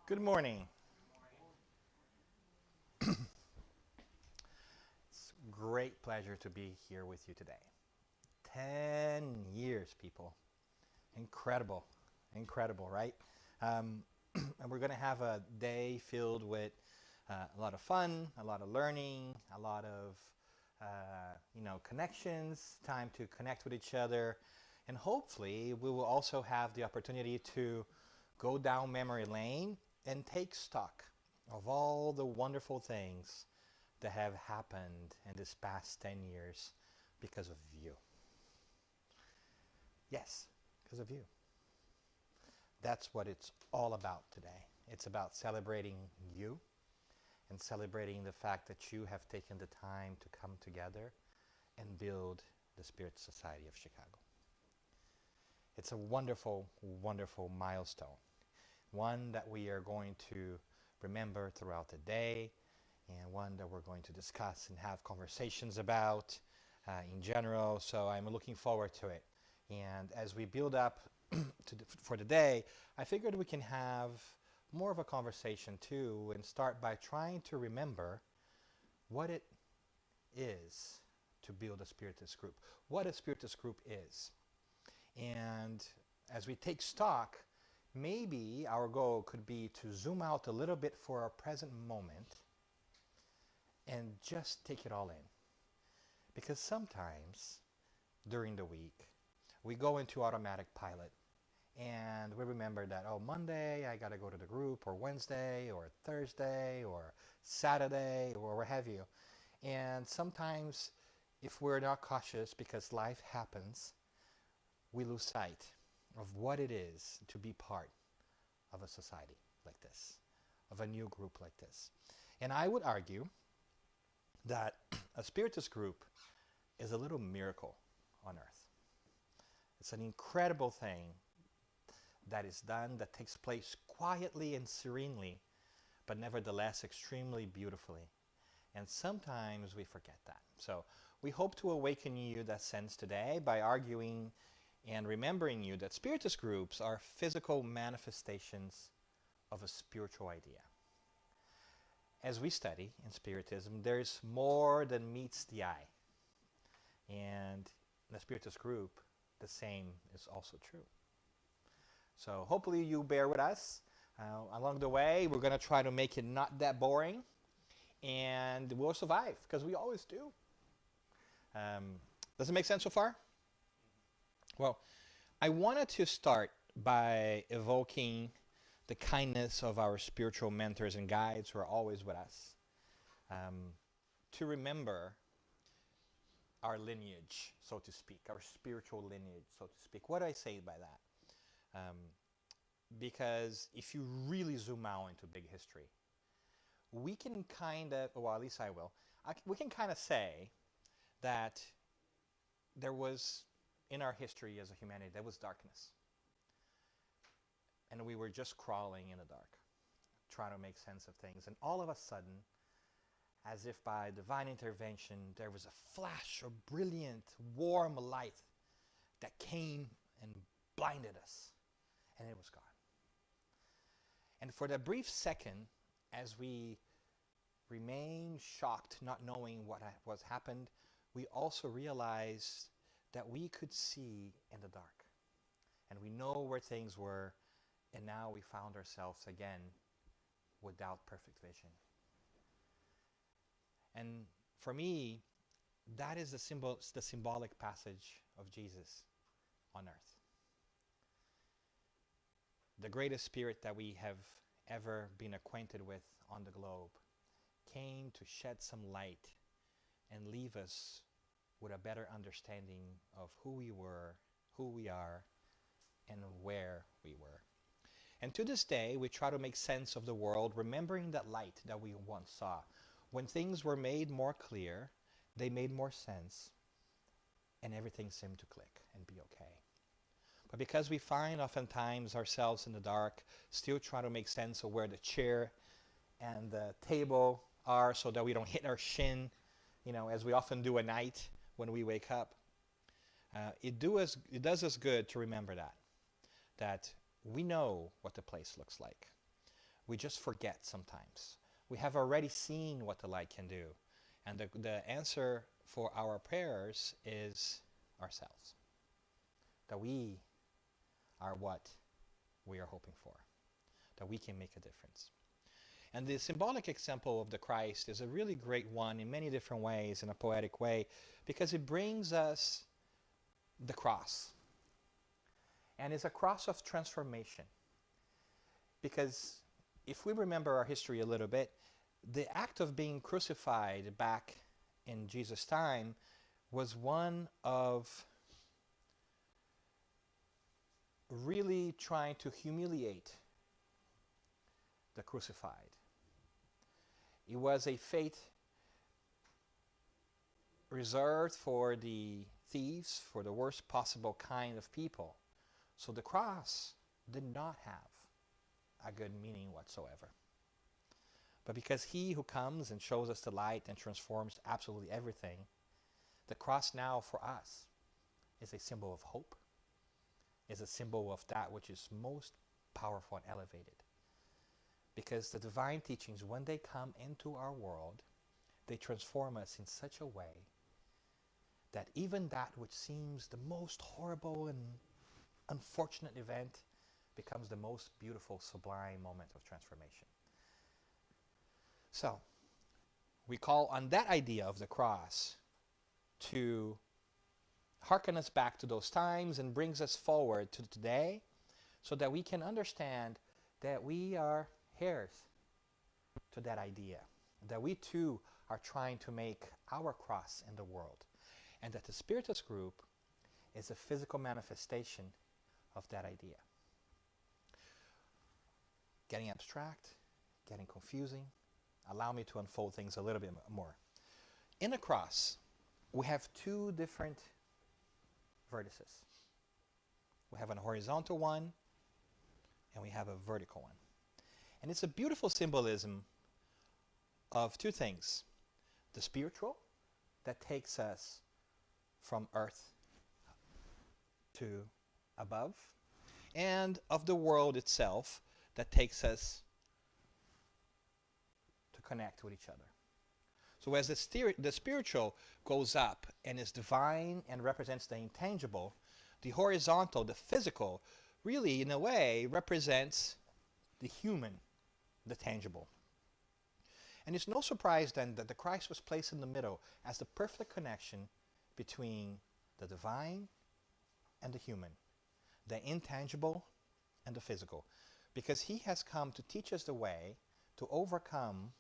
Good morning. It's a great pleasure to be here with you today. 10 years, people. Incredible. Incredible, right? Um, and we're going to have a day filled with a lot of fun, a lot of learning, a lot of connections, time to connect with each other, and hopefully we will also have the opportunity to go down memory lane and take stock of all the wonderful things that have happened in this past 10 years because of you. Yes, because of you. That's what it's all about today. It's about celebrating you and celebrating the fact that you have taken the time to come together and build the Spiritist Society of Chicago. It's a wonderful, wonderful milestone, one that we are going to remember throughout the day, and one that we're going to discuss and have conversations about in general. So I'm looking forward to it. And as we build up for the day, I figured we can have more of a conversation too and start by trying to remember what it is to build a Spiritist group, what a Spiritist group is. And as we take stock, maybe our goal could be to zoom out a little bit for our present moment and just take it all in. Because sometimes during the week, we go into automatic pilot and we remember that, oh, Monday I got to go to the group, or Wednesday, or Thursday, or Saturday, or what have you. And sometimes, if we're not cautious because life happens, we lose sight of what it is to be part of a society like this, of a new group like this. And I would argue that a Spiritist group is a little miracle on earth. It's an incredible thing that is done, that takes place quietly and serenely, but nevertheless extremely beautifully. And sometimes we forget that. So we hope to awaken you that sense today by arguing and remembering you that Spiritist groups are physical manifestations of a spiritual idea. As we study in Spiritism, there's more than meets the eye. And in the Spiritist group, the same is also true. So hopefully you bear with us. Along the way, we're going to try to make it not that boring. And we'll survive, because we always do. Does it make sense so far? Well, I wanted to start by evoking the kindness of our spiritual mentors and guides who are always with us, to remember our lineage, so to speak, our spiritual lineage, so to speak. What do I say by that? Because if you really zoom out into big history, we can kind of, well, at least I will, we can kind of say that there was, in our history as a humanity, there was darkness. And we were just crawling in the dark, trying to make sense of things. And all of a sudden, as if by divine intervention, there was a flash of brilliant, warm light that came and blinded us. And it was gone. And for that brief second, as we remained shocked, not knowing what was happened, we also realized that we could see in the dark. And we know where things were, and now we found ourselves again without perfect vision. And for me, that is the symbolic passage of Jesus on earth. The greatest spirit that we have ever been acquainted with on the globe came to shed some light and leave us with a better understanding of who we were, who we are, and where we were. And to this day, we try to make sense of the world, remembering that light that we once saw. When things were made more clear, they made more sense, and everything seemed to click and be okay. But because we find oftentimes ourselves in the dark, still trying to make sense of where the chair and the table are so that we don't hit our shin, as we often do at night when we wake up, it does us good to remember that we know what the place looks like. We just forget sometimes. We have already seen what the light can do. And the answer for our prayers is ourselves. That we are what we are hoping for. That we can make a difference. And the symbolic example of the Christ is a really great one in many different ways, in a poetic way, because it brings us the cross. And it's a cross of transformation. Because if we remember our history a little bit, the act of being crucified back in Jesus' time was one of really trying to humiliate the crucified. It was a fate reserved for the thieves, for the worst possible kind of people. So the cross did not have a good meaning whatsoever. But because he who comes and shows us the light and transforms absolutely everything, the cross now for us is a symbol of hope, is a symbol of that which is most powerful and elevated. Because the divine teachings, when they come into our world, they transform us in such a way that even that which seems the most horrible and unfortunate event becomes the most beautiful, sublime moment of transformation. So, we call on that idea of the cross to hearken us back to those times and brings us forward to today so that we can understand that we are heirs to that idea, that we too are trying to make our cross in the world, and that the Spiritist group is a physical manifestation of that idea. Getting abstract, getting confusing, allow me to unfold things a little bit more. In a cross, we have two different vertices. We have a horizontal one and we have a vertical one. And it's a beautiful symbolism of two things. The spiritual, that takes us from earth to above, and of the world itself, that takes us to connect with each other. So as the spiritual goes up and is divine and represents the intangible, the horizontal, the physical, really in a way represents the human, the tangible. And it's no surprise then that the Christ was placed in the middle as the perfect connection between the divine and the human, the intangible and the physical, because he has come to teach us the way to overcome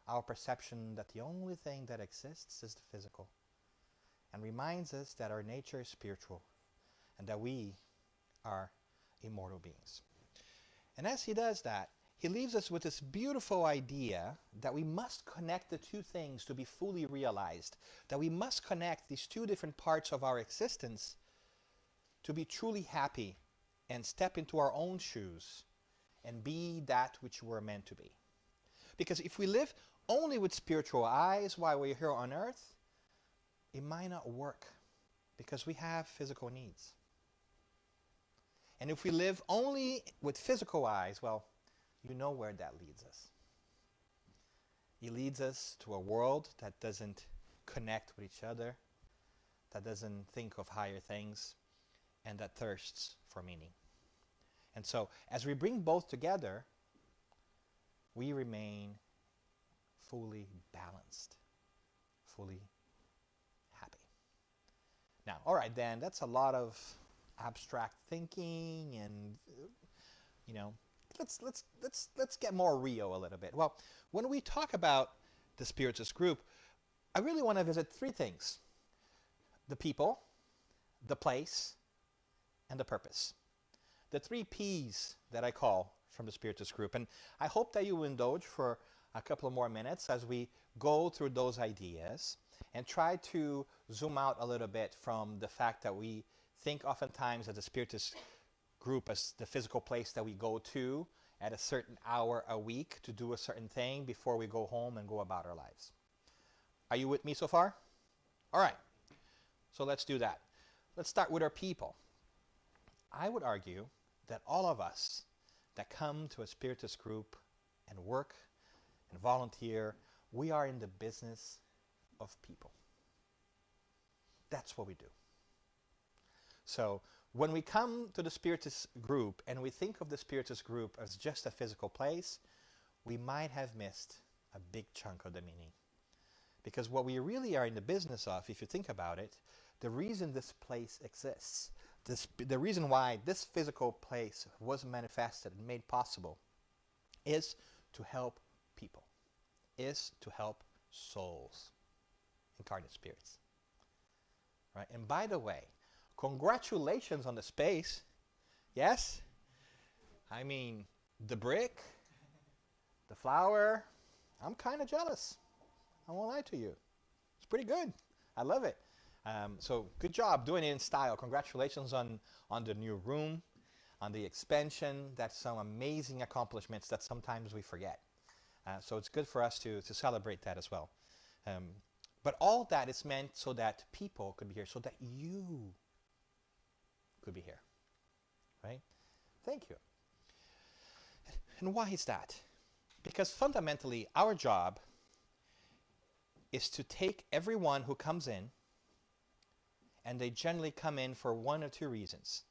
our perception that the only thing that exists is the physical, and reminds us that our nature is spiritual and that we are immortal beings. And as he does that, he leaves us with this beautiful idea that we must connect the two things to be fully realized, that we must connect these two different parts of our existence to be truly happy and step into our own shoes and be that which we're meant to be. Because if we live only with spiritual eyes while we're here on earth, it might not work because we have physical needs. And if we live only with physical eyes, well, you know where that leads us. It leads us to a world that doesn't connect with each other, that doesn't think of higher things, and that thirsts for meaning. And so, as we bring both together, we remain fully balanced, fully happy. Now, all right, then, that's a lot of abstract thinking, and let's get more real a little bit. Well, when we talk about the Spiritist group, I really want to visit three things: the people, the place, and the purpose. The three P's that I call from the Spiritist group. And I hope that you will indulge for a couple of more minutes as we go through those ideas and try to zoom out a little bit from the fact that we think oftentimes of the Spiritist group as the physical place that we go to at a certain hour a week to do a certain thing before we go home and go about our lives. Are you with me so far? All right. So let's do that. Let's start with our people. I would argue that all of us that come to a Spiritist group and work and volunteer. We are in the business of people. That's what we do. So when we come to the Spiritist group and we think of the Spiritist group as just a physical place, we might have missed a big chunk of the meaning. Because what we really are in the business of, if you think about it, the reason this place exists, the reason why this physical place was manifested and made possible is to help people, is to help souls, incarnate spirits. Right? And by the way, congratulations on the space. Yes? I mean, the brick, the flower, I'm kind of jealous. I won't lie to you. It's pretty good. I love it. So good job doing it in style. Congratulations on the new room, on the expansion. That's some amazing accomplishments that sometimes we forget. So it's good for us to celebrate that as well. But all that is meant so that people could be here, so that you could be here. Right? Thank you. And why is that? Because fundamentally, our job is to take everyone who comes in, and they generally come in for one or two reasons.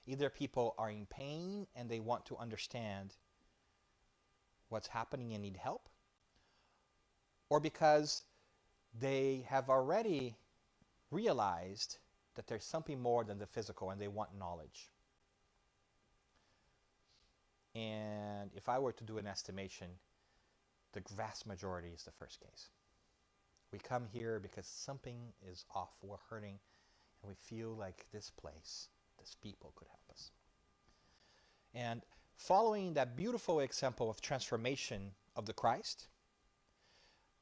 Either people are in pain and they want to understand what's happening and need help, or because they have already realized that there's something more than the physical and they want knowledge. And if I were to do an estimation, the vast majority is the first case. We come here because something is off, we're hurting, and we feel like this place, this people could help us. And following that beautiful example of transformation of the Christ,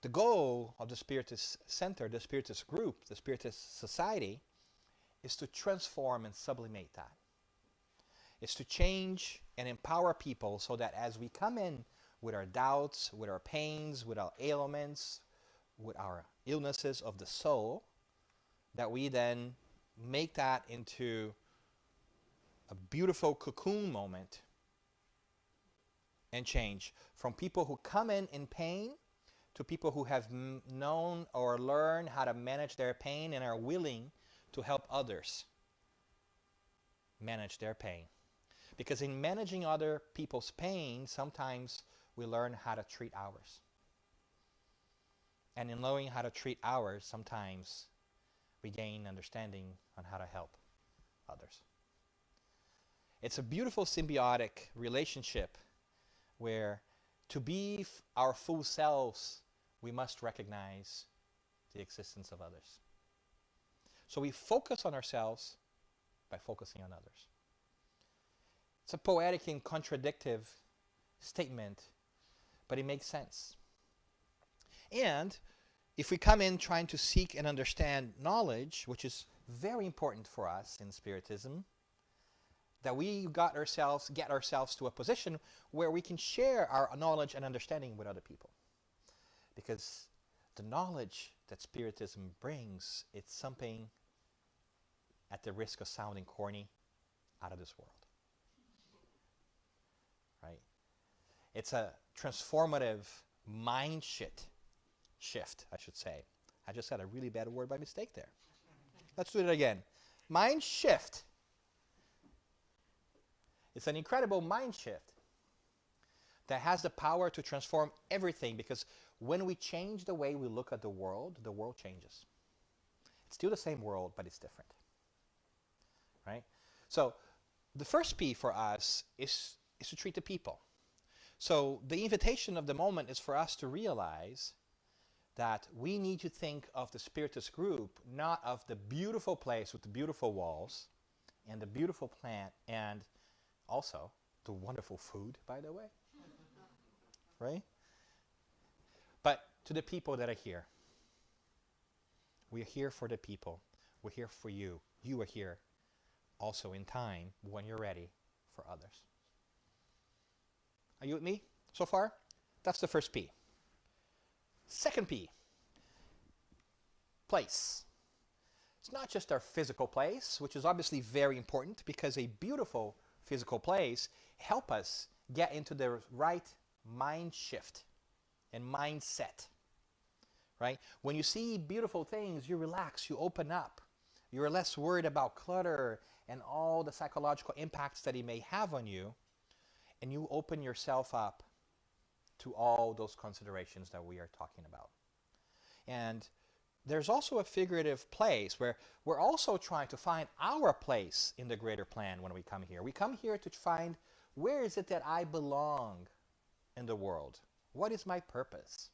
the goal of the Spiritist Center, the Spiritist group, the Spiritist Society, is to transform and sublimate that. It's to change and empower people so that as we come in with our doubts, with our pains, with our ailments, with our illnesses of the soul, that we then make that into a beautiful cocoon moment and change from people who come in pain to people who have known or learned how to manage their pain and are willing to help others manage their pain. Because in managing other people's pain, sometimes we learn how to treat ours. And in knowing how to treat ours, sometimes we gain understanding on how to help others. It's a beautiful symbiotic relationship where to be our full selves, we must recognize the existence of others. So we focus on ourselves by focusing on others. It's a poetic and contradictive statement, but it makes sense. And if we come in trying to seek and understand knowledge, which is very important for us in Spiritism, that we get ourselves to a position where we can share our knowledge and understanding with other people. Because the knowledge that Spiritism brings, it's something, at the risk of sounding corny, out of this world. Right? It's a transformative mind shift, I should say. I just said a really bad word by mistake there. Let's do it again. Mind shift. It's an incredible mind shift that has the power to transform everything, because when we change the way we look at the world changes. It's still the same world, but it's different. Right? So the first P for us is to treat the people. So the invitation of the moment is for us to realize that we need to think of the Spiritist group, not of the beautiful place with the beautiful walls and the beautiful plant and also the wonderful food, by the way. Right? But to the people that are here. We're here for the people. We're here for you. You are here also in time when you're ready for others. Are you with me so far? That's the first P. Second P, place. It's not just our physical place, which is obviously very important, because a beautiful physical place helps us get into the right mind shift and mindset, right? When you see beautiful things, you relax, you open up. You're less worried about clutter and all the psychological impacts that it may have on you, and you open yourself up to all those considerations that we are talking about. And there's also a figurative place where we're also trying to find our place in the greater plan when we come here. We come here to find, where is it that I belong in the world? What is my purpose?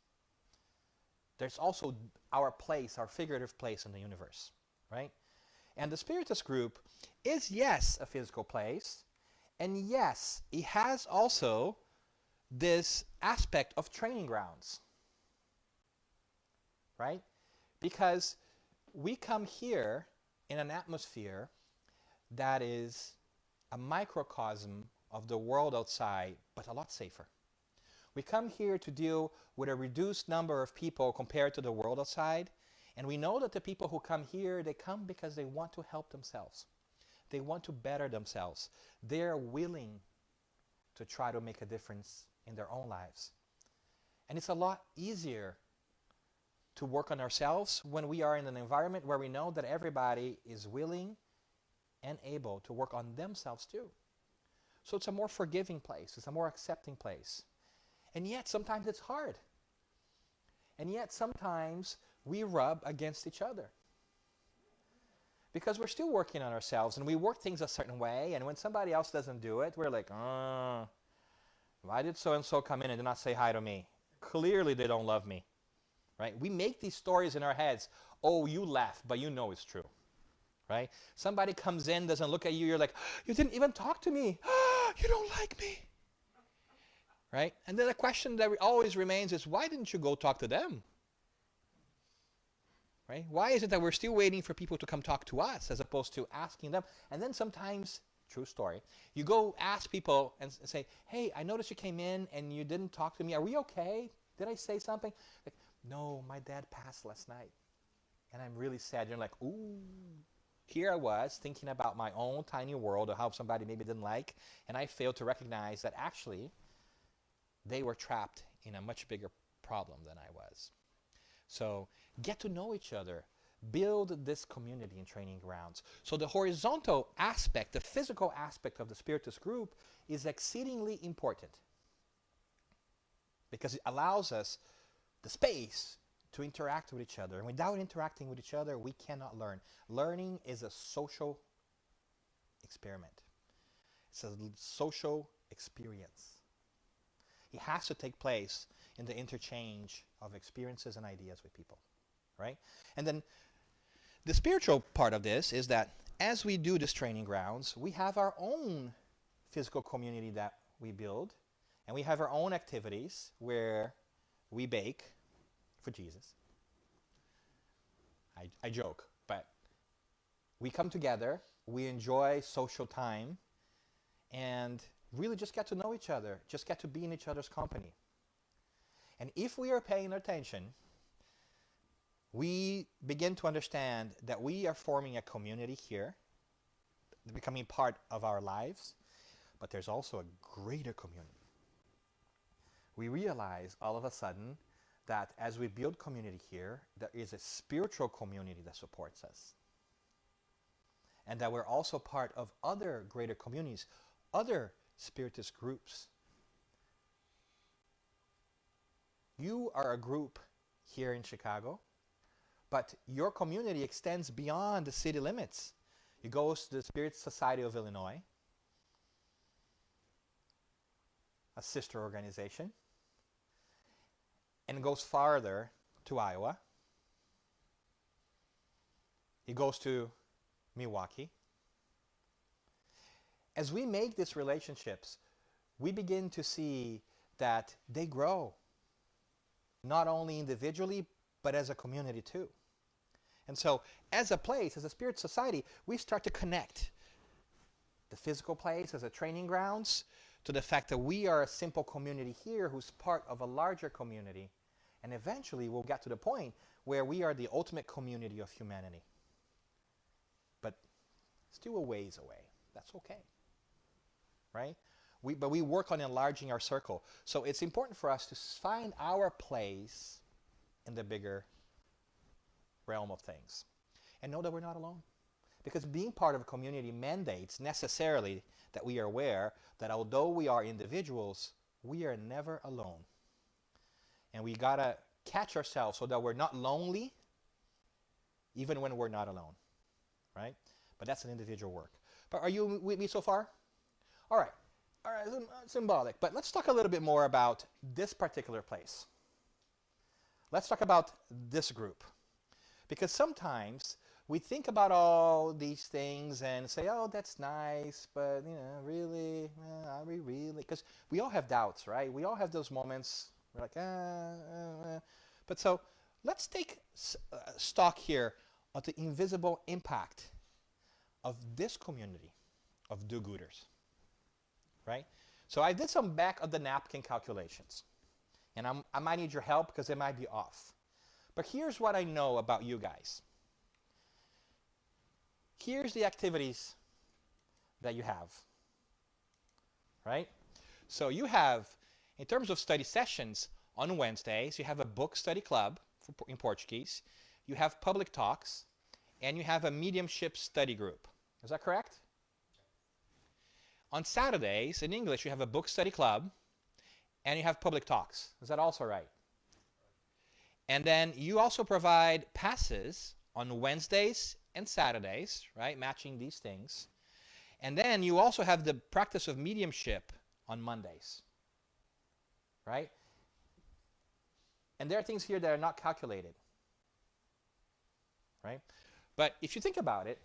There's also our place, our figurative place in the universe, right? And the Spiritist group is, yes, a physical place, and yes, it has also this aspect of training grounds, right? Because we come here in an atmosphere that is a microcosm of the world outside, but a lot safer. We come here to deal with a reduced number of people compared to the world outside, and we know that the people who come here, they come because they want to help themselves. They want to better themselves. They're willing to try to make a difference in their own lives. And it's a lot easier to work on ourselves when we are in an environment where we know that everybody is willing and able to work on themselves too. So it's a more forgiving place. It's a more accepting place. And yet sometimes it's hard. And yet sometimes we rub against each other. Because we're still working on ourselves, and we work things a certain way, and when somebody else doesn't do it, we're like, why did so-and-so come in and did not say hi to me? Clearly they don't love me. Right? We make these stories in our heads. Oh, you left, but you know it's true. Right? Somebody comes in, doesn't look at you, you're like, you didn't even talk to me. You don't like me. Right? And then the question that always remains is, why didn't you go talk to them? Right? Why is it that we're still waiting for people to come talk to us as opposed to asking them? And then sometimes, true story, you go ask people and say, hey, I noticed you came in and you didn't talk to me. Are we okay? Did I say something? Like, no, my dad passed last night. And I'm really sad. You're like, ooh. Here I was thinking about my own tiny world of how somebody maybe didn't like, and I failed to recognize that actually they were trapped in a much bigger problem than I was. So get to know each other. Build this community in training grounds. So the horizontal aspect, the physical aspect of the Spiritist group is exceedingly important because it allows us the space to interact with each other. And without interacting with each other, we cannot learn. Learning is a social experiment. It's a social experience. It has to take place in the interchange of experiences and ideas with people, right? And then the spiritual part of this is that as we do this training grounds, we have our own physical community that we build, and we have our own activities where we bake for Jesus. I joke, but we come together, we enjoy social time, and really just get to know each other, just get to be in each other's company. And if we are paying attention, we begin to understand that we are forming a community here, becoming part of our lives, but there's also a greater community. We realize all of a sudden that as we build community here, there is a spiritual community that supports us. And that we're also part of other greater communities, other Spiritist groups. You are a group here in Chicago, but your community extends beyond the city limits. It goes to the Spiritist Society of Illinois, a sister organization, and goes farther to Iowa. It goes to Milwaukee. As we make these relationships, we begin to see that they grow, not only individually, but as a community too. And so, as a place, as a Spirit Society, we start to connect the physical place as a training grounds to the fact that we are a simple community here who's part of a larger community. And eventually we'll get to the point where we are the ultimate community of humanity. But still a ways away. That's okay. Right? But we work on enlarging our circle. So it's important for us to find our place in the bigger realm of things. And know that we're not alone. Because being part of a community mandates necessarily that we are aware that although we are individuals, we are never alone. And we got to catch ourselves so that we're not lonely even when we're not alone. Right? But that's an individual work. But are you with me so far? All right. All right, symbolic. But let's talk a little bit more about this particular place. Let's talk about this group. Because sometimes we think about all these things and say, oh, that's nice, but, really, are we really? Because we all have doubts, right? We all have those moments. We're like, But so let's take stock here of the invisible impact of this community of do-gooders, right? So I did some back-of-the-napkin calculations. And I might need your help because it might be off. But here's what I know about you guys. Here's the activities that you have, right? So you have, in terms of study sessions, on Wednesdays, you have a book study club in Portuguese, you have public talks, and you have a mediumship study group. Is that correct? On Saturdays, in English, you have a book study club, and you have public talks. Is that also right? And then you also provide passes on Wednesdays and Saturdays, right, matching these things. And then you also have the practice of mediumship on Mondays, right? And there are things here that are not calculated, right? But if you think about it,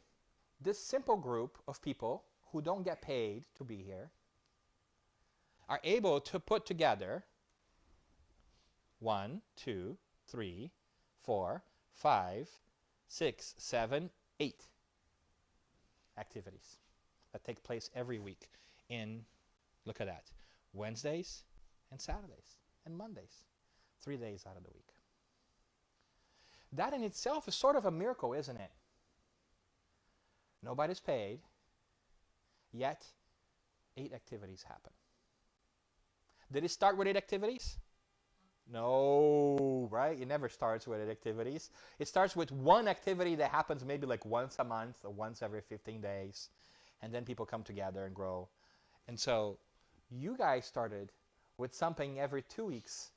this simple group of people who don't get paid to be here are able to put together 1, 2, 3, 4, 5, 6, 7, 8 activities that take place every week in, look at that, Wednesdays and Saturdays and Mondays, 3 days out of the week. That in itself is sort of a miracle, isn't it? Nobody's paid, yet 8 activities happen. Did it start with 8 activities? No, right? It never starts with 8 activities. It starts with one activity that happens maybe like once a month or once every 15 days. And then people come together and grow. And so you guys started with something every 2 weeks.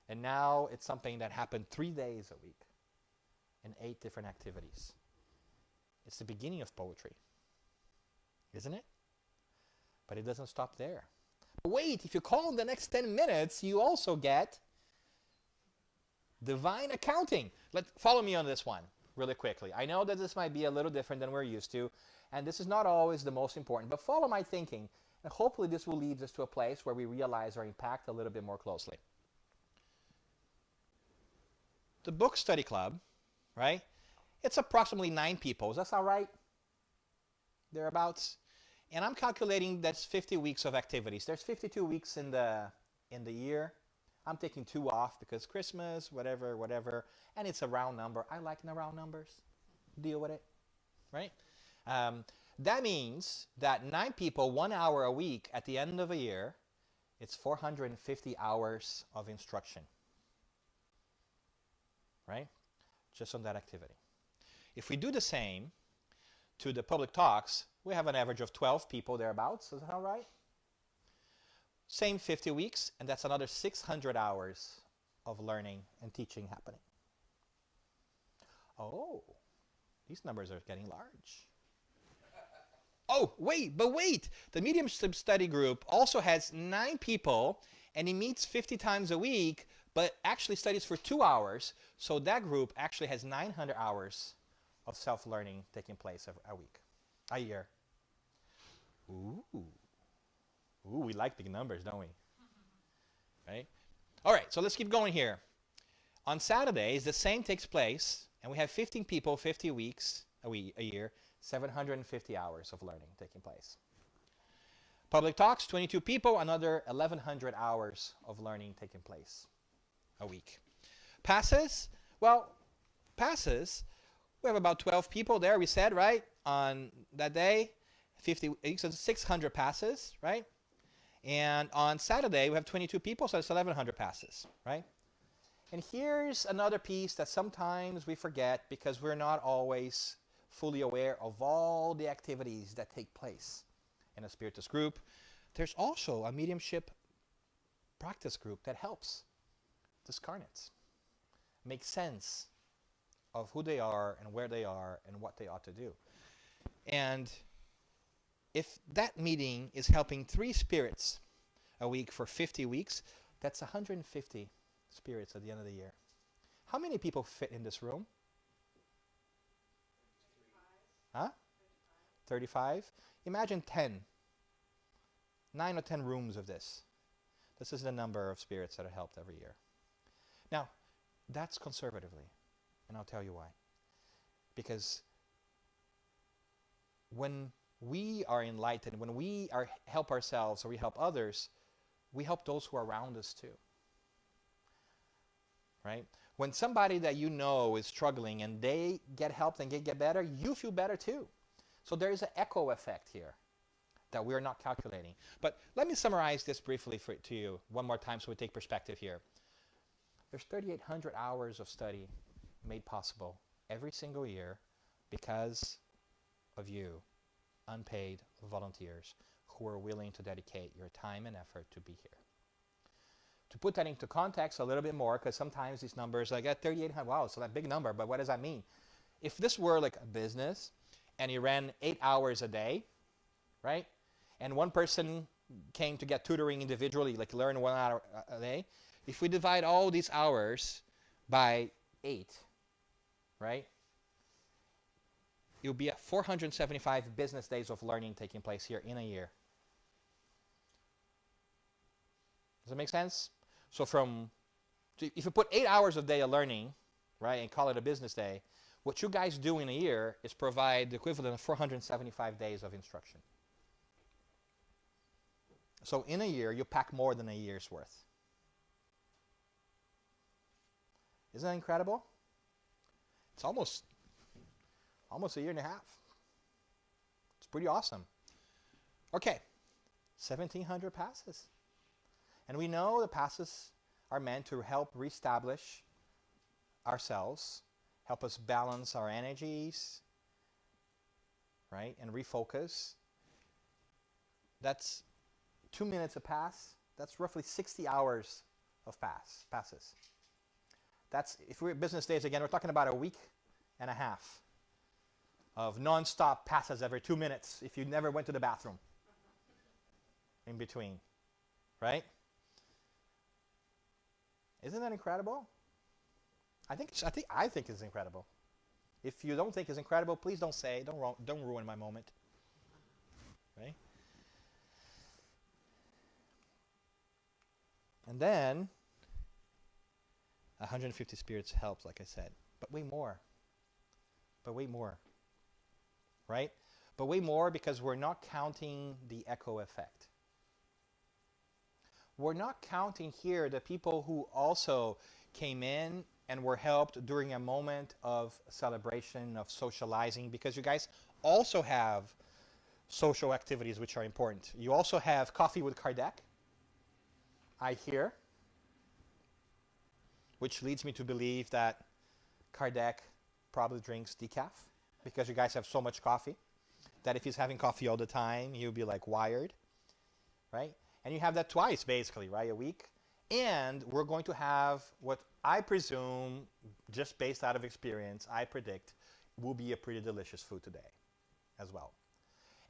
And now it's something that happened 3 days a week and 8 different activities. It's the beginning of poetry, isn't it? But it doesn't stop there. Wait, if you call in the next 10 minutes, you also get divine accounting. Follow me on this one really quickly. I know that this might be a little different than we're used to, and this is not always the most important, but follow my thinking, and hopefully this will lead us to a place where we realize our impact a little bit more closely. The book study club, right? It's approximately 9 people. Does that sound right? Thereabouts? And I'm calculating that's 50 weeks of activities. There's 52 weeks in the year. I'm taking 2 off because Christmas, whatever. And it's a round number. I like the round numbers. Deal with it, right? That means that 9 people, 1 hour a week at the end of a year, it's 450 hours of instruction, right? Just on that activity. If we do the same to the public talks, we have an average of 12 people thereabouts. Is that all right? Same 50 weeks, and that's another 600 hours of learning and teaching happening. Oh, these numbers are getting large. Oh, wait. The mediumship study group also has 9 people, and it meets 50 times a week, but actually studies for 2 hours. So that group actually has 900 hours of self-learning taking place a year. Ooh, we like big numbers, don't we? Right? All right, so let's keep going here. On Saturdays, the same takes place, and we have 15 people, 50 weeks a year, 750 hours of learning taking place. Public talks, 22 people, another 1,100 hours of learning taking place a week. Passes, we have about 12 people there, we said, right, on that day. 50 weeks, so 600 passes, right? And on Saturday, we have 22 people, so it's 1,100 passes, right? And here's another piece that sometimes we forget because we're not always fully aware of all the activities that take place in a Spiritist group. There's also a mediumship practice group that helps discarnates make sense of who they are and where they are and what they ought to do. And if that meeting is helping 3 spirits a week for 50 weeks, that's 150 spirits at the end of the year. How many people fit in this room? 35. Huh? 35? Imagine 9 or 10 rooms of this. This is the number of spirits that are helped every year. Now, that's conservatively, and I'll tell you why. Because when we are enlightened, when we help ourselves or we help others, we help those who are around us too. Right? When somebody that you know is struggling and they get help and get better, you feel better too. So there is an echo effect here that we're not calculating. But let me summarize this briefly to you one more time so we take perspective here. There's 3,800 hours of study made possible every single year because of you, unpaid volunteers who are willing to dedicate your time and effort to be here. To put that into context a little bit more, because sometimes these numbers, like at 3,800, wow, so that big number, but what does that mean? If this were like a business and you ran 8 hours a day, right? And one person came to get tutoring individually, like learn 1 hour a day. If we divide all these hours by 8, right? It would be at 475 business days of learning taking place here in a year. Does that make sense? So if you put 8 hours a day of learning, right, and call it a business day, what you guys do in a year is provide the equivalent of 475 days of instruction. So in a year, you pack more than a year's worth. Isn't that incredible? It's almost a year and a half. It's pretty awesome. Okay, 1,700 passes. And we know the passes are meant to help reestablish ourselves, help us balance our energies, right, and refocus. That's 2 minutes a pass. That's roughly 60 hours of passes. That's, if we're at business days again, we're talking about a week and a half of non-stop passes every 2 minutes if you never went to the bathroom in between, right? Isn't that incredible? I think it's incredible. If you don't think it's incredible, please don't say. Don't ruin my moment. Right? And then 150 spirits helps, like I said, but way more. Right? But way more because we're not counting the echo effect. We're not counting here the people who also came in and were helped during a moment of celebration, of socializing, because you guys also have social activities which are important. You also have coffee with Kardec, I hear, which leads me to believe that Kardec probably drinks decaf, because you guys have so much coffee, that if he's having coffee all the time, he'll be like wired, right? And you have that twice, basically, right, a week. And we're going to have what I presume, just based out of experience, I predict, will be a pretty delicious food today as well.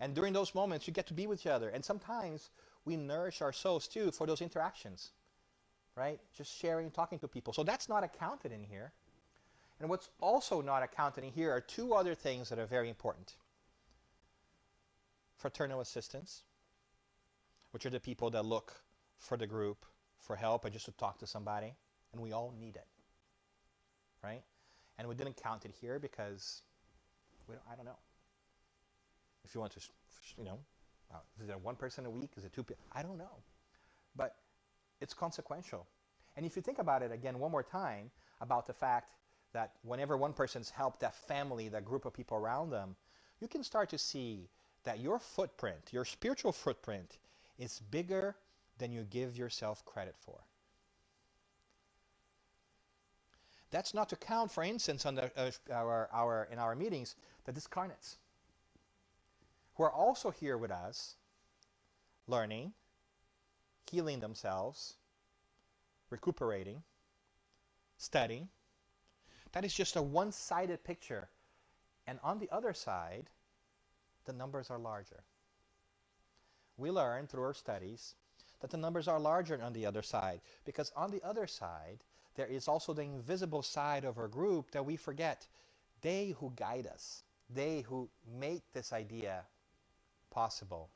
And during those moments, you get to be with each other. And sometimes we nourish our souls, too, for those interactions, right? Just sharing, talking to people. So that's not accounted in here. And what's also not accounted in here are 2 other things that are very important. Fraternal assistance, which are the people that look for the group for help and just to talk to somebody. And we all need it, right? And we didn't count it here because, I don't know. If you want to, is it 1 person a week? Is it 2 people? I don't know. But it's consequential. And if you think about it again one more time, about the fact that whenever one person's helped that family, that group of people around them, you can start to see that your footprint, your spiritual footprint, is bigger than you give yourself credit for. That's not to count, for instance, on in our meetings, the discarnates, who are also here with us, learning, healing themselves, recuperating, studying. That is just a one-sided picture. And on the other side, the numbers are larger. We learn through our studies that the numbers are larger on the other side, because on the other side, there is also the invisible side of our group that we forget. They who guide us, they who make this idea possible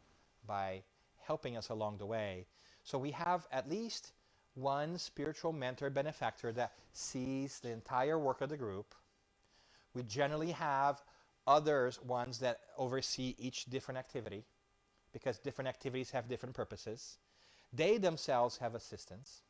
by helping us along the way. So we have at least one spiritual mentor benefactor that sees the entire work of the group. We generally have others, ones that oversee each different activity, because different activities have different purposes. They themselves have assistants.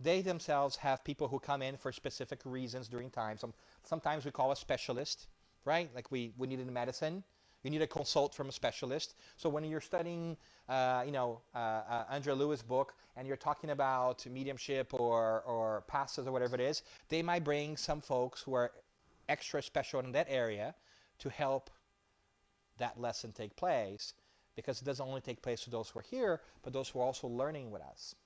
They themselves have people who come in for specific reasons during time. Sometimes we call a specialist, right? Like we need in medicine. You need a consult from a specialist. So when you're studying, Andrea Lewis' book, and you're talking about mediumship or passes or whatever it is, they might bring some folks who are extra special in that area to help that lesson take place, because it doesn't only take place for those who are here, but those who are also learning with us.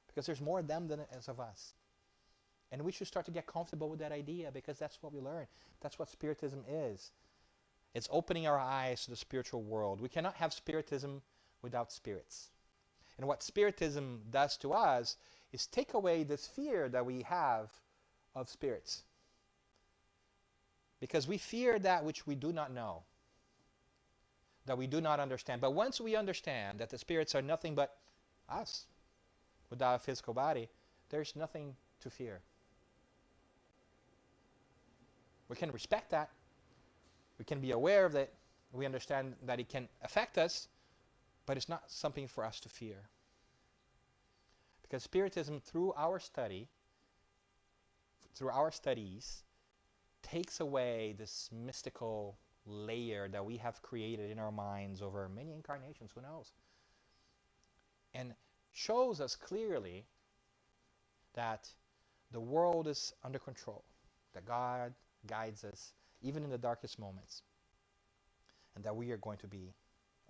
Because there's more of them than it is of us. And we should start to get comfortable with that idea, because that's what we learn. That's what Spiritism is. It's opening our eyes to the spiritual world. We cannot have Spiritism without spirits. And what Spiritism does to us is take away this fear that we have of spirits. Because we fear that which we do not know, that we do not understand. But once we understand that the spirits are nothing but us, without a physical body, there's nothing to fear. We can respect that. We can be aware of it. We understand that it can affect us, but it's not something for us to fear. Because Spiritism, through our studies, takes away this mystical layer that we have created in our minds over many incarnations, who knows? And shows us clearly that the world is under control, that God guides us even in the darkest moments, and that we are going to be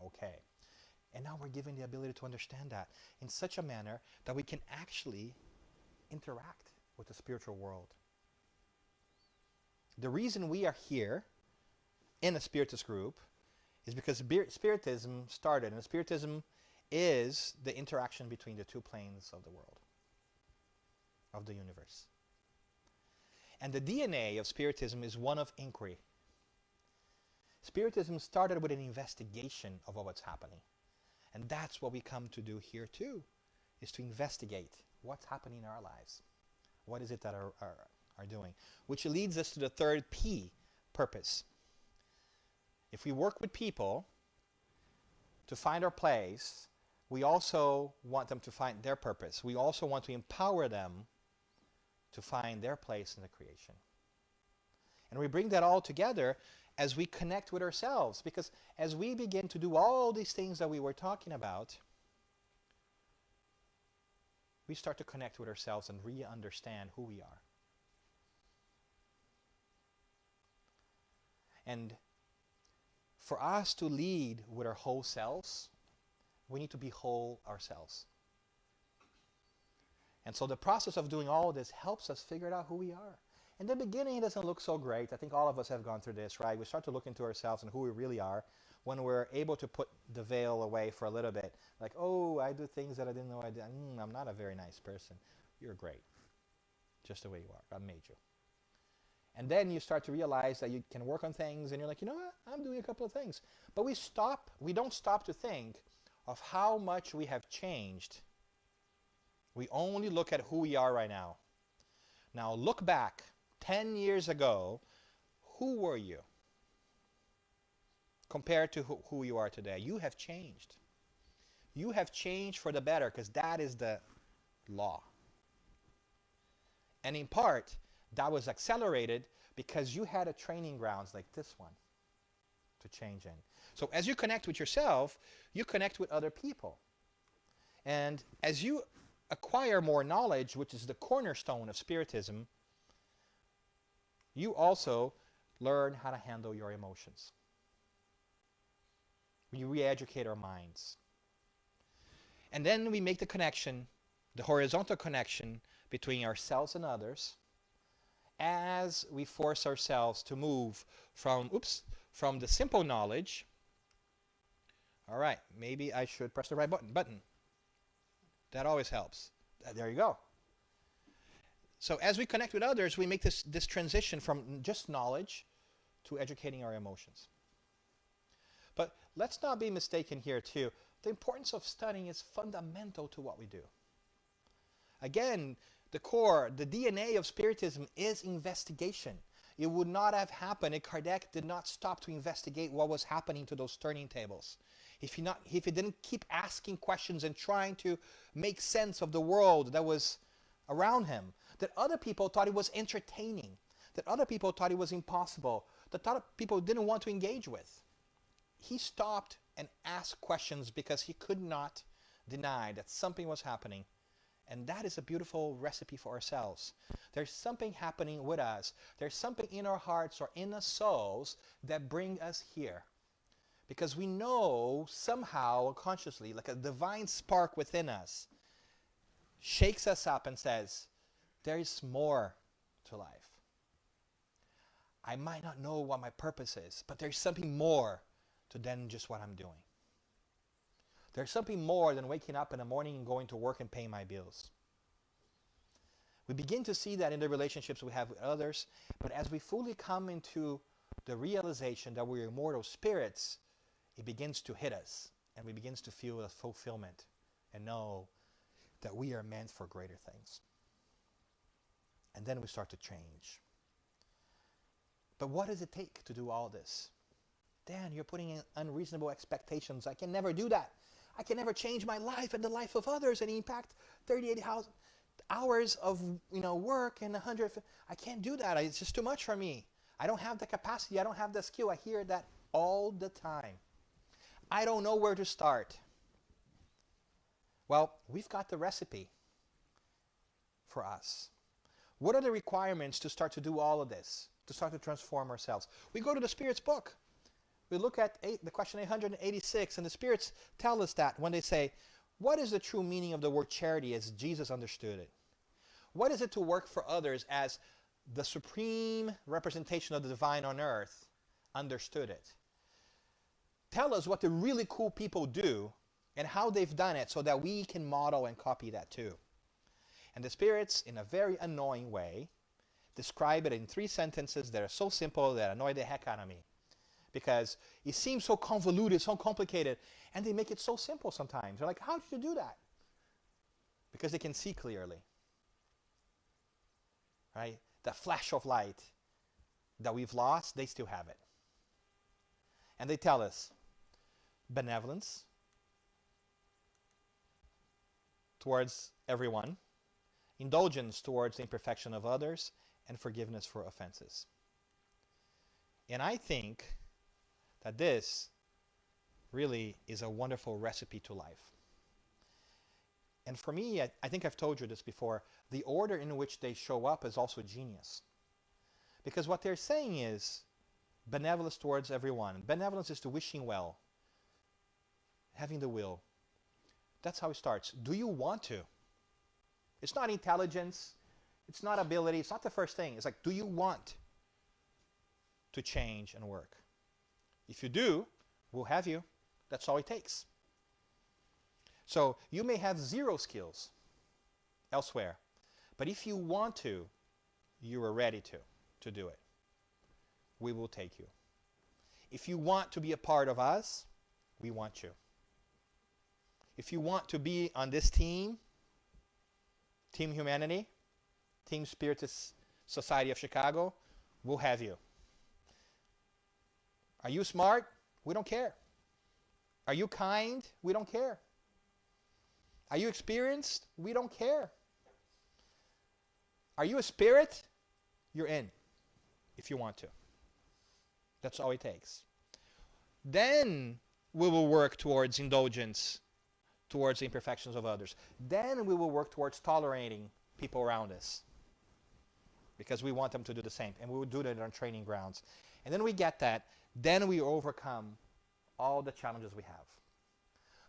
okay. And now we're given the ability to understand that in such a manner that we can actually interact with the spiritual world. The reason we are here in a Spiritist group is because Spiritism started, and Spiritism is the interaction between the two planes of the world, of the universe. And the DNA of Spiritism is one of inquiry. Spiritism started with an investigation of what's happening. And that's what we come to do here too, is to investigate what's happening in our lives. What is it that are doing? Which leads us to the third P, purpose. If we work with people to find our place, we also want them to find their purpose. We also want to empower them to find their place in the creation. And we bring that all together as we connect with ourselves, because as we begin to do all these things that we were talking about, we start to connect with ourselves and re-understand who we are. And for us to lead with our whole selves, we need to be whole ourselves. And so the process of doing all of this helps us figure out who we are. In the beginning, it doesn't look so great. I think all of us have gone through this, right? We start to look into ourselves and who we really are when we're able to put the veil away for a little bit. Like, oh, I do things that I didn't know I did. I'm not a very nice person. You're great. Just the way you are. God made you. And then you start to realize that you can work on things, and you're like, you know what? I'm doing a couple of things. But we don't stop to think of how much we have changed. We only look at who we are right now. Now look back 10 years ago. Who were you compared to who you are today? You have changed. You have changed for the better, because that is the law. And in part, that was accelerated because you had a training grounds like this one to change in. So as you connect with yourself, you connect with other people. And as you acquire more knowledge, which is the cornerstone of Spiritism, you also learn how to handle your emotions. We re-educate our minds. And then we make the connection, the horizontal connection between ourselves and others, as we force ourselves to move from the simple knowledge. All right, maybe I should press the right button. That always helps. There you go. So as we connect with others, we make this transition from just knowledge to educating our emotions. But let's not be mistaken here too. The importance of studying is fundamental to what we do. Again, the core, the DNA of Spiritism is investigation. It would not have happened if Kardec did not stop to investigate what was happening to those turning tables. If he didn't keep asking questions and trying to make sense of the world that was around him, that other people thought it was entertaining, that other people thought it was impossible, that other people didn't want to engage with. He stopped and asked questions because he could not deny that something was happening. And that is a beautiful recipe for ourselves. There's something happening with us. There's something in our hearts or in our souls that bring us here. Because we know somehow, consciously, like a divine spark within us, shakes us up and says, there is more to life. I might not know what my purpose is, but there's something more than just what I'm doing. There's something more than waking up in the morning and going to work and paying my bills. We begin to see that in the relationships we have with others, but as we fully come into the realization that we're immortal spirits, it begins to hit us, and we begin to feel a fulfillment and know that we are meant for greater things. And then we start to change. But what does it take to do all this? Dan, you're putting in unreasonable expectations. I can never do that. I can never change my life and the life of others and impact 38 hours of work and 100. I can't do that. It's just too much for me. I don't have the capacity. I don't have the skill. I hear that all the time. I don't know where to start. Well, we've got the recipe for us. What are the requirements to start to do all of this, to start to transform ourselves? We go to the Spirit's book. We look at the question 886, and the Spirits tell us that when they say, what is the true meaning of the word charity as Jesus understood it? What is it to work for others as the supreme representation of the divine on earth understood it? Tell us what the really cool people do and how they've done it so that we can model and copy that too. And the Spirits, in a very annoying way, describe it in 3 sentences that are so simple that annoy the heck out of me. Because it seems so convoluted, so complicated, and they make it so simple sometimes. They're like, how did you do that? Because they can see clearly. Right? The flash of light that we've lost, they still have it. And they tell us, benevolence towards everyone, indulgence towards the imperfection of others, and forgiveness for offenses. And I think that this really is a wonderful recipe to life. And for me, I think I've told you this before, the order in which they show up is also genius. Because what they're saying is benevolence towards everyone. Benevolence is to wishing well, having the will. That's how it starts. Do you want to? It's not intelligence. It's not ability. It's not the first thing. It's like, do you want to change and work? If you do, we'll have you. That's all it takes. So you may have 0 skills elsewhere, but if you want to, you are ready to do it. We will take you. If you want to be a part of us, we want you. If you want to be on this team, Team Humanity, Team Spiritist Society of Chicago, we'll have you. Are you smart? We don't care. Are you kind? We don't care. Are you experienced? We don't care. Are you a spirit? You're in, if you want to. That's all it takes. Then we will work towards indulgence, towards the imperfections of others. Then we will work towards tolerating people around us, because we want them to do the same. And we will do that on training grounds. And then we get that. Then we overcome all the challenges we have.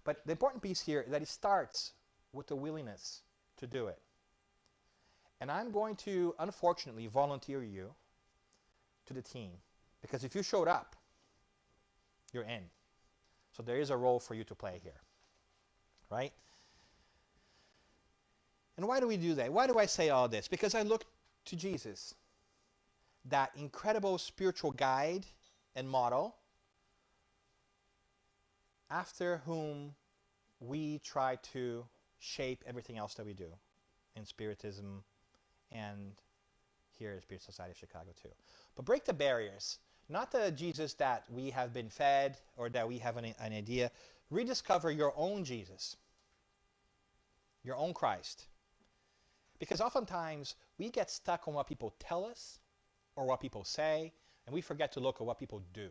But the important piece here is that it starts with the willingness to do it. And I'm going to, unfortunately, volunteer you to the team. Because if you showed up, you're in. So there is a role for you to play here. Right? And why do we do that? Why do I say all this? Because I look to Jesus, that incredible spiritual guide and model, after whom we try to shape everything else that we do in Spiritism and here at Spiritist Society of Chicago too. But break the barriers. Not the Jesus that we have been fed or that we have an idea. Rediscover your own Jesus, your own Christ. Because oftentimes we get stuck on what people tell us or what people say, and we forget to look at what people do.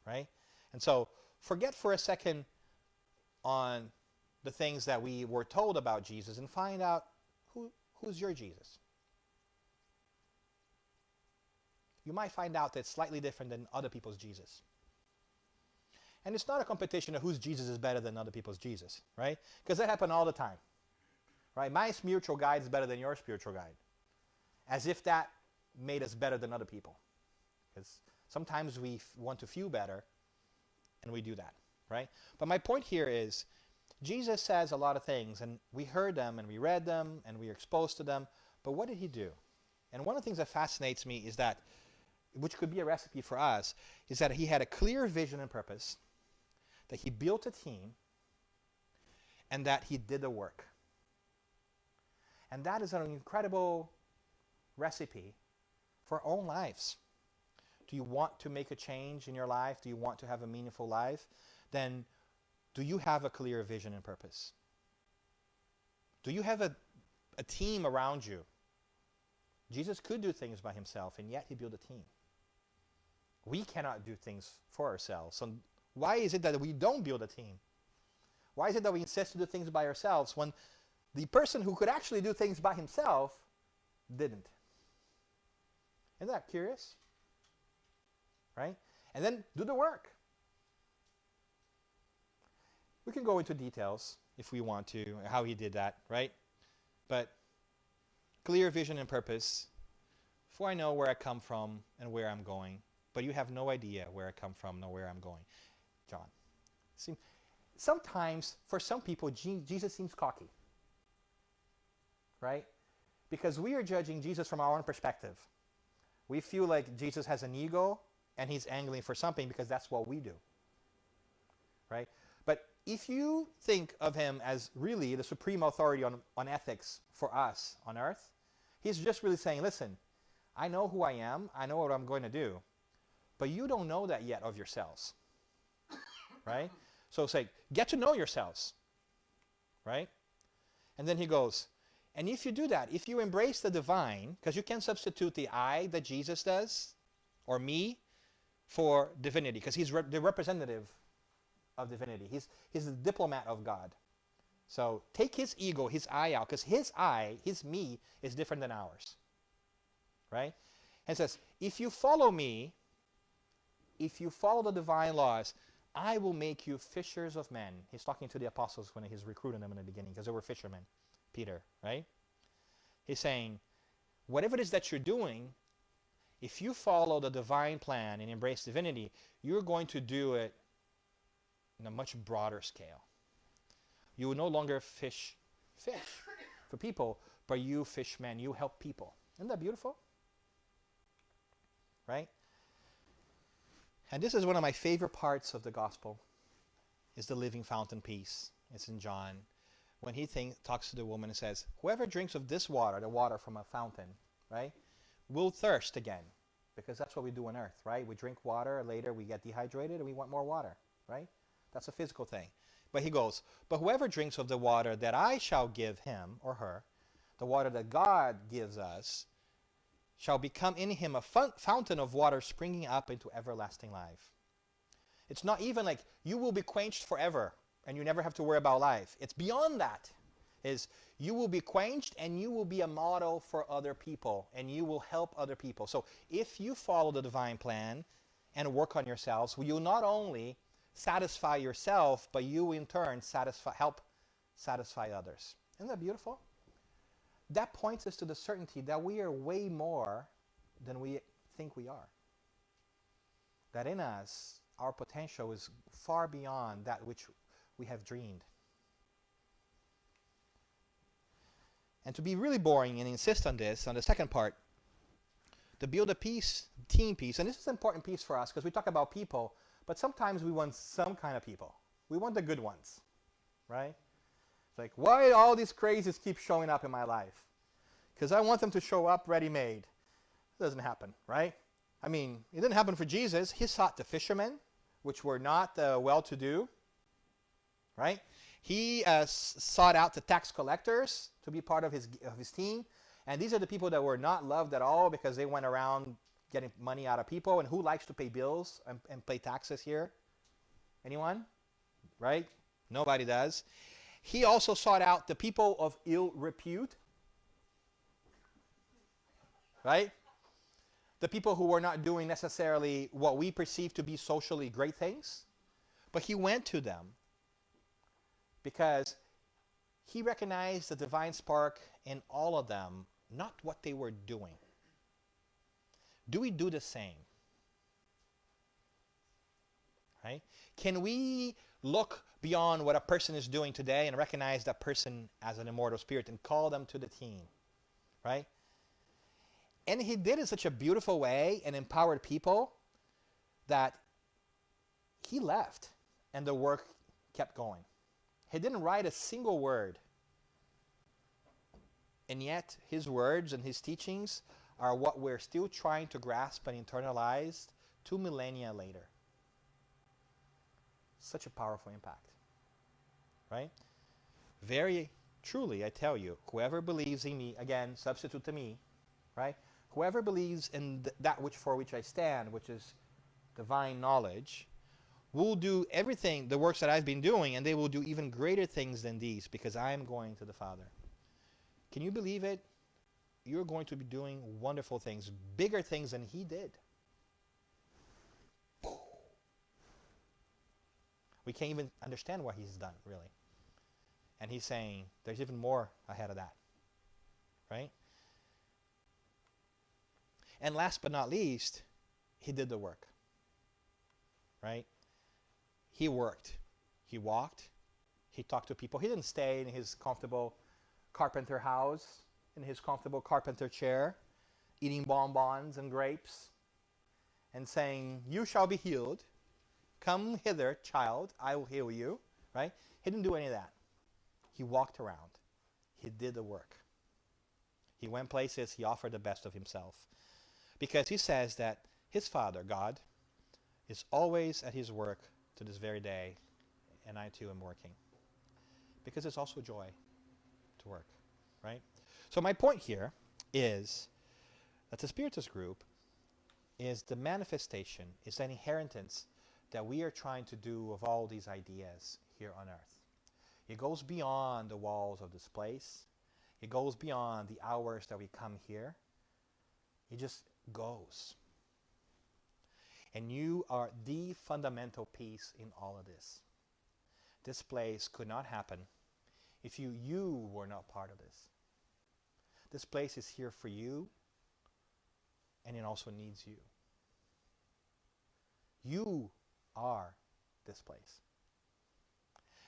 Right? And so forget for a second on the things that we were told about Jesus and find out who's your Jesus. You might find out that it's slightly different than other people's Jesus. And it's not a competition of whose Jesus is better than other people's Jesus, right? Because that happens all the time, right? My spiritual guide is better than your spiritual guide. As if that made us better than other people. Because sometimes we want to feel better, and we do that, right? But my point here is, Jesus says a lot of things, and we heard them, and we read them, and we are exposed to them, but what did he do? And one of the things that fascinates me is that, which could be a recipe for us, is that he had a clear vision and purpose, that he built a team, and that he did the work. And that is an incredible recipe for our own lives. Do you want to make a change in your life? Do you want to have a meaningful life? Then do you have a clear vision and purpose? Do you have a team around you? Jesus could do things by himself, and yet he built a team. We cannot do things for ourselves. So why is it that we don't build a team? Why is it that we insist to do things by ourselves when the person who could actually do things by himself didn't? Isn't that curious? Right? And then do the work. We can go into details if we want to, how he did that, right? But clear vision and purpose. For I know where I come from and where I'm going, but you have no idea where I come from nor where I'm going. John. See, sometimes, for some people, Jesus seems cocky. Right? Because we are judging Jesus from our own perspective. We feel like Jesus has an ego and he's angling for something because that's what we do. Right? But if you think of him as really the supreme authority on ethics for us on earth, he's just really saying, listen, I know who I am, I know what I'm going to do, but you don't know that yet of yourselves. Right? So say, get to know yourselves. Right? And then he goes, and if you do that, if you embrace the divine, because you can substitute the I that Jesus does, or me, for divinity, because he's the representative of divinity. He's the diplomat of God. So take his ego, his I out, because his I, his me, is different than ours. Right? And it says, if you follow me, if you follow the divine laws, I will make you fishers of men. He's talking to the apostles when he's recruiting them in the beginning, because they were fishermen. Peter, right? He's saying, whatever it is that you're doing, if you follow the divine plan and embrace divinity, you're going to do it in a much broader scale. You will no longer fish for people, but you fish men. You help people. Isn't that beautiful? Right? And this is one of my favorite parts of the gospel, is the living fountain piece. It's in John. When he talks to the woman and says, whoever drinks of this water, the water from a fountain, right, will thirst again. Because that's what we do on earth, right? We drink water, later we get dehydrated and we want more water, right? That's a physical thing. But he goes, but whoever drinks of the water that I shall give him or her, the water that God gives us, shall become in him a fountain of water springing up into everlasting life. It's not even like you will be quenched forever and you never have to worry about life. It's beyond that. Is you will be quenched and you will be a model for other people and you will help other people. So if you follow the divine plan and work on yourselves, you'll not only satisfy yourself, but you in turn help satisfy others. Isn't that beautiful? That points us to the certainty that we are way more than we think we are. That in us, our potential is far beyond that which we have dreamed. And to be really boring and insist on this, on the second part, to build a peace, team peace, and this is an important piece for us because we talk about people, but sometimes we want some kind of people. We want the good ones, right? It's like, why all these crazies keep showing up in my life? Because I want them to show up ready-made. It doesn't happen, right? I mean, it didn't happen for Jesus. He sought the fishermen, which were not well-to-do, right? He sought out the tax collectors to be part of his team. And these are the people that were not loved at all because they went around getting money out of people. And who likes to pay bills and pay taxes here? Anyone? Right? Nobody does. He also sought out the people of ill repute. Right? The people who were not doing necessarily what we perceive to be socially great things. But he went to them because he recognized the divine spark in all of them, not what they were doing. Do we do the same? Right? Can we look beyond what a person is doing today and recognize that person as an immortal spirit and call them to the team? Right? And he did it in such a beautiful way and empowered people that he left and the work kept going. He didn't write a single word. And yet his words and his teachings are what we're still trying to grasp and internalize 2 millennia later. Such a powerful impact. Right? Very truly, I tell you, whoever believes in me, again, substitute to me, right? Whoever believes in that for which I stand, which is divine knowledge, will do everything, the works that I've been doing, and they will do even greater things than these because I am going to the Father. Can you believe it? You're going to be doing wonderful things, bigger things than he did. We can't even understand what he's done, really. And he's saying there's even more ahead of that. Right? And last but not least, he did the work. Right? He worked. He walked. He talked to people. He didn't stay in his comfortable carpenter house, in his comfortable carpenter chair, eating bonbons and grapes, and saying, "You shall be healed. Come hither, child. I will heal you." Right? He didn't do any of that. He walked around. He did the work. He went places. He offered the best of himself. Because he says that his Father, God, is always at his work to this very day, and I too am working. Because it's also joy to work, right? So my point here is that the Spiritist group is the manifestation, is an inheritance that we are trying to do of all these ideas here on earth. It goes beyond the walls of this place. It goes beyond the hours that we come here. It just goes. And you are the fundamental piece in all of this. This place could not happen if you were not part of this. This place is here for you, and it also needs you. You are this place.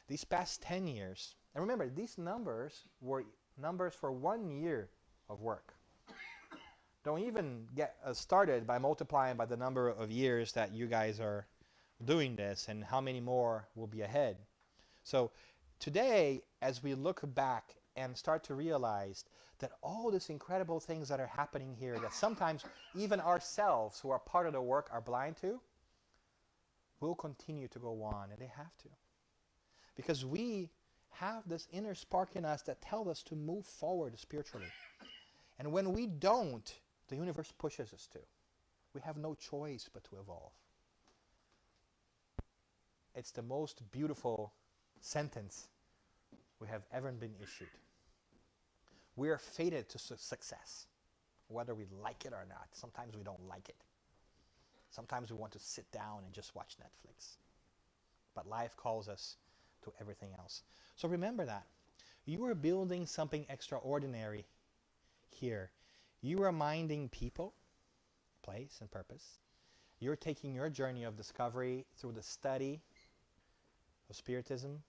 These past 10 years, and remember, these numbers were numbers for 1 year of work. Don't even get started by multiplying by the number of years that you guys are doing this and how many more will be ahead. So today, as we look back and start to realize that all these incredible things that are happening here that sometimes even ourselves who are part of the work are blind to, will continue to go on, and they have to. Because we have this inner spark in us that tells us to move forward spiritually. And when we don't, the universe pushes us to. We have no choice but to evolve. it's the most beautiful sentence we have ever been issued. We are fated to success, whether we like it or not. Sometimes we don't like it. Sometimes we want to sit down and just watch Netflix. But life calls us to everything else. So remember that. You are building something extraordinary here. You are minding people, place, and purpose. You're taking your journey of discovery through the study of Spiritism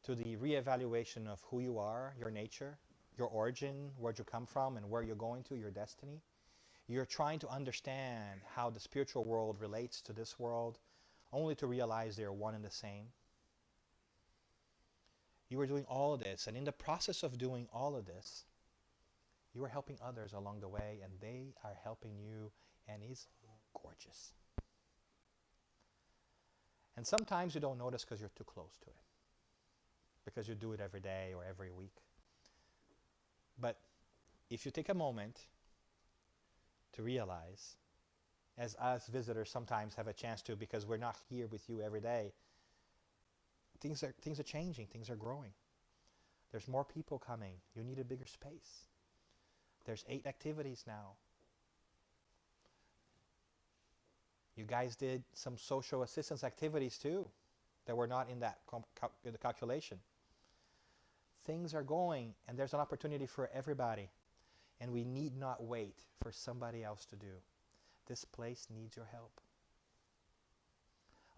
to the reevaluation of who you are, your nature, your origin, where you come from and where you're going to, your destiny. You're trying to understand how the spiritual world relates to this world, only to realize they are one and the same. You are doing all of this, and in the process of doing all of this, you are helping others along the way, and they are helping you, and it's gorgeous. And sometimes you don't notice because you're too close to it, because you do it every day or every week. But if you take a moment to realize, as us visitors sometimes have a chance to, because we're not here with you every day, things are changing, things are growing. There's more people coming. You need a bigger space. There's 8 activities now. You guys did some social assistance activities too that were not in that the calculation. Things are going, and there's an opportunity for everybody. And we need not wait for somebody else to do. This place needs your help.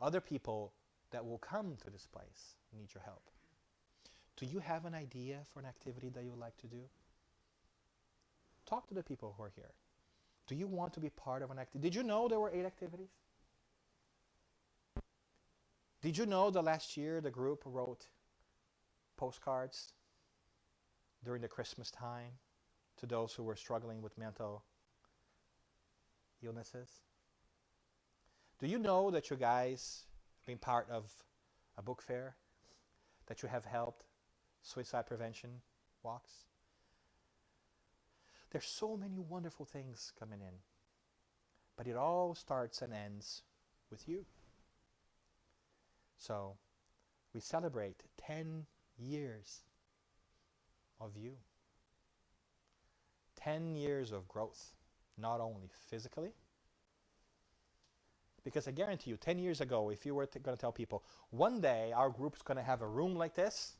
Other people that will come to this place need your help. Do you have an idea for an activity that you would like to do? Talk to the people who are here. Do you want to be part of an activity? Did you know there were 8 activities? Did you know that last year the group wrote postcards during the Christmas time to those who were struggling with mental illnesses? Do you know that you guys have been part of a book fair, that you have helped suicide prevention walks? There's so many wonderful things coming in, but it all starts and ends with you. So we celebrate 10 years of you. 10 years of growth, not only physically, because I guarantee you, 10 years ago, if you were going to tell people, one day our group's going to have a room like this,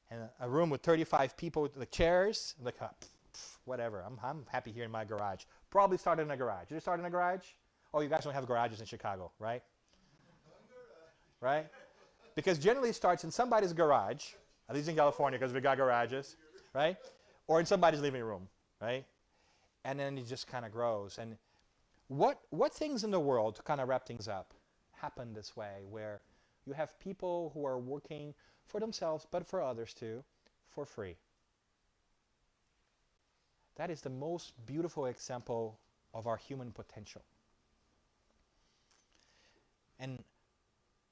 and a room with 35 people with the chairs, like, whatever, I'm happy here in my garage. Probably started in a garage. Did you start in a garage? Oh, you guys don't have garages in Chicago, right? Right? Because generally it starts in somebody's garage, at least in California, because we got garages, right? Or in somebody's living room, right? And then it just kind of grows. And what things in the world, to kind of wrap things up, happen this way, where you have people who are working for themselves, but for others too, for free? That is the most beautiful example of our human potential. And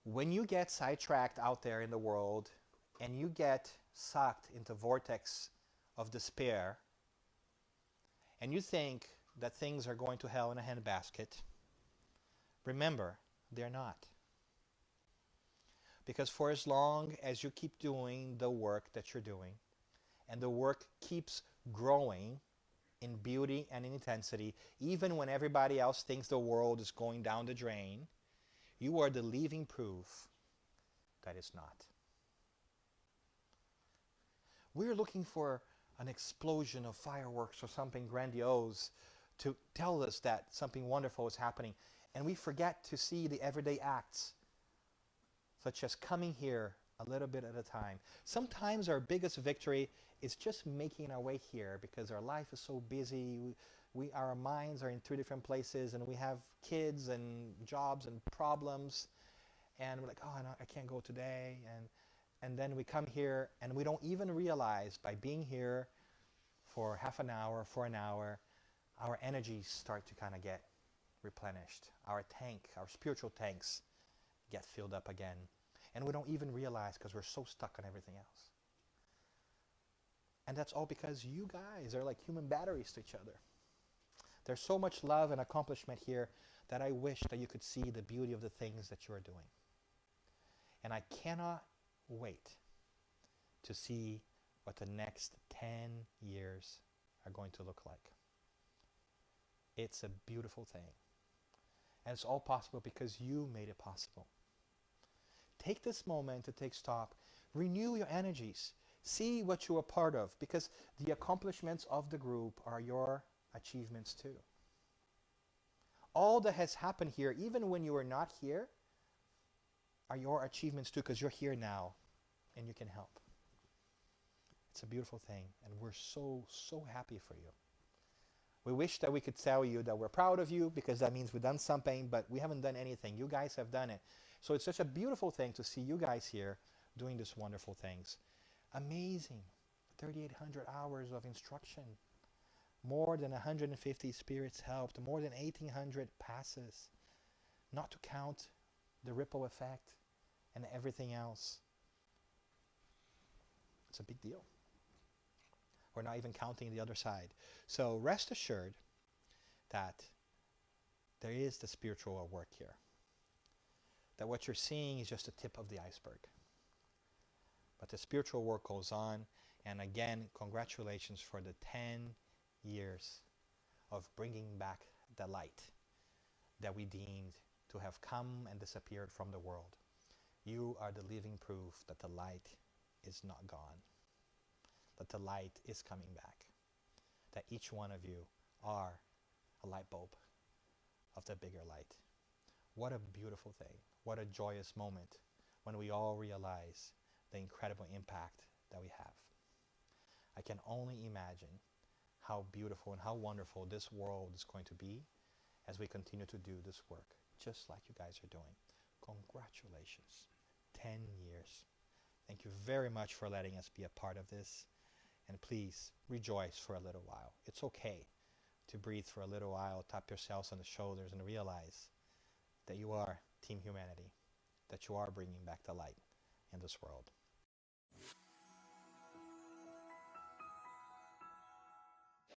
when you get sidetracked out there in the world and you get sucked into vortex of despair and you think that things are going to hell in a handbasket, remember, they're not. Because for as long as you keep doing the work that you're doing, and the work keeps growing in beauty and in intensity, even when everybody else thinks the world is going down the drain, you are the living proof that it's not. We're looking for an explosion of fireworks or something grandiose to tell us that something wonderful is happening. And we forget to see the everyday acts, such as coming here a little bit at a time. Sometimes our biggest victory is just making our way here because our life is so busy. Our minds are in 3 different places, and we have kids and jobs and problems, and we're like, oh, I can't go today. And then we come here, and we don't even realize by being here for half an hour, for an hour, our energies start to kind of get replenished. Our spiritual tanks get filled up again. And we don't even realize because we're so stuck on everything else. And that's all because you guys are like human batteries to each other. There's so much love and accomplishment here that I wish that you could see the beauty of the things that you are doing. And I cannot wait to see what the next 10 years are going to look like. It's a beautiful thing. And it's all possible because you made it possible. Take this moment to take stock. Renew your energies. See what you are part of, because the accomplishments of the group are your achievements too. All that has happened here, even when you were not here, are your achievements too, because you're here now and you can help. It's a beautiful thing, and we're so, so happy for you. We wish that we could tell you that we're proud of you, because that means we've done something, but we haven't done anything. You guys have done it. So it's such a beautiful thing to see you guys here doing these wonderful things. Amazing. 3,800 hours of instruction. More than 150 spirits helped. More than 1,800 passes. Not to count the ripple effect and everything else. It's a big deal. We're not even counting the other side. So rest assured that there is the spiritual work here. That what you're seeing is just the tip of the iceberg. But the spiritual work goes on. And again, congratulations for the 10 years of bringing back the light that we deemed to have come and disappeared from the world. You are the living proof that the light is not gone. That the light is coming back. That each one of you are a light bulb of the bigger light. What a beautiful thing. What a joyous moment when we all realize the incredible impact that we have. I can only imagine how beautiful and how wonderful this world is going to be as we continue to do this work, just like you guys are doing. Congratulations. 10 years. Thank you very much for letting us be a part of this. And please rejoice for a little while. It's okay to breathe for a little while, tap yourselves on the shoulders, and realize that you are Team Humanity, that you are bringing back the light in this world.